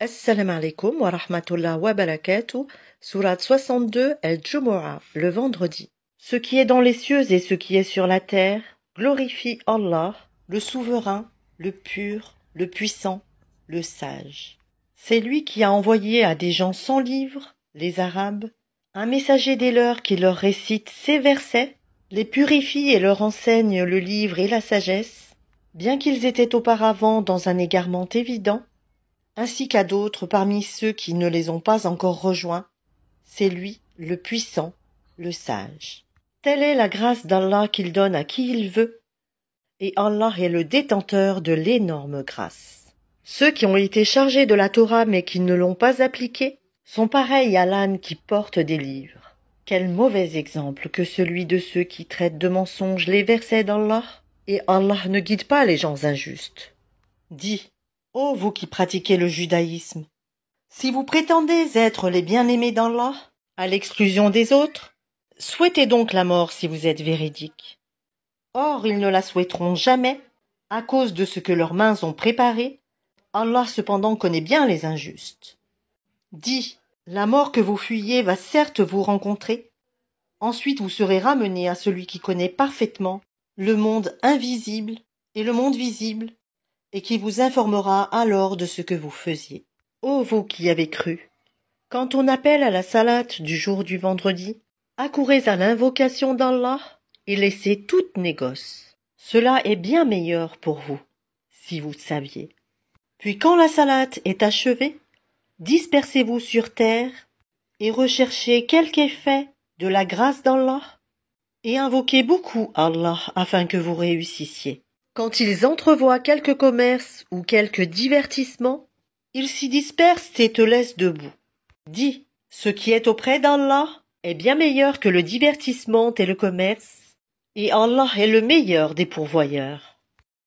Assalamu alaikum wa rahmatullah wa barakatuh, sourate 62 Al-Jumu'ah, le vendredi. Ce qui est dans les cieux et ce qui est sur la terre glorifie Allah, le souverain, le pur, le puissant, le sage. C'est lui qui a envoyé à des gens sans livre, les Arabes, un messager des leurs qui leur récite ces versets, les purifie et leur enseigne le livre et la sagesse, bien qu'ils étaient auparavant dans un égarement évident, ainsi qu'à d'autres parmi ceux qui ne les ont pas encore rejoints. C'est lui, le puissant, le sage. Telle est la grâce d'Allah qu'il donne à qui il veut, et Allah est le détenteur de l'énorme grâce. Ceux qui ont été chargés de la Torah mais qui ne l'ont pas appliquée sont pareils à l'âne qui porte des livres. Quel mauvais exemple que celui de ceux qui traitent de mensonges les versets d'Allah, et Allah ne guide pas les gens injustes. Dis, ô vous qui pratiquez le judaïsme, si vous prétendez être les bien-aimés d'Allah, à l'exclusion des autres, souhaitez donc la mort si vous êtes véridiques. Or, ils ne la souhaiteront jamais, à cause de ce que leurs mains ont préparé. Allah cependant connaît bien les injustes. Dis, la mort que vous fuyez va certes vous rencontrer. Ensuite vous serez ramenés à celui qui connaît parfaitement le monde invisible et le monde visible, et qui vous informera alors de ce que vous faisiez. Ô vous qui avez cru, quand on appelle à la salate du jour du vendredi, accourez à l'invocation d'Allah et laissez toute négoce. Cela est bien meilleur pour vous, si vous saviez. Puis quand la salate est achevée, dispersez-vous sur terre et recherchez quelque effet de la grâce d'Allah et invoquez beaucoup Allah afin que vous réussissiez. Quand ils entrevoient quelque commerce ou quelque divertissement, ils s'y dispersent et te laissent debout. Dis, ce qui est auprès d'Allah est bien meilleur que le divertissement et le commerce, et Allah est le meilleur des pourvoyeurs.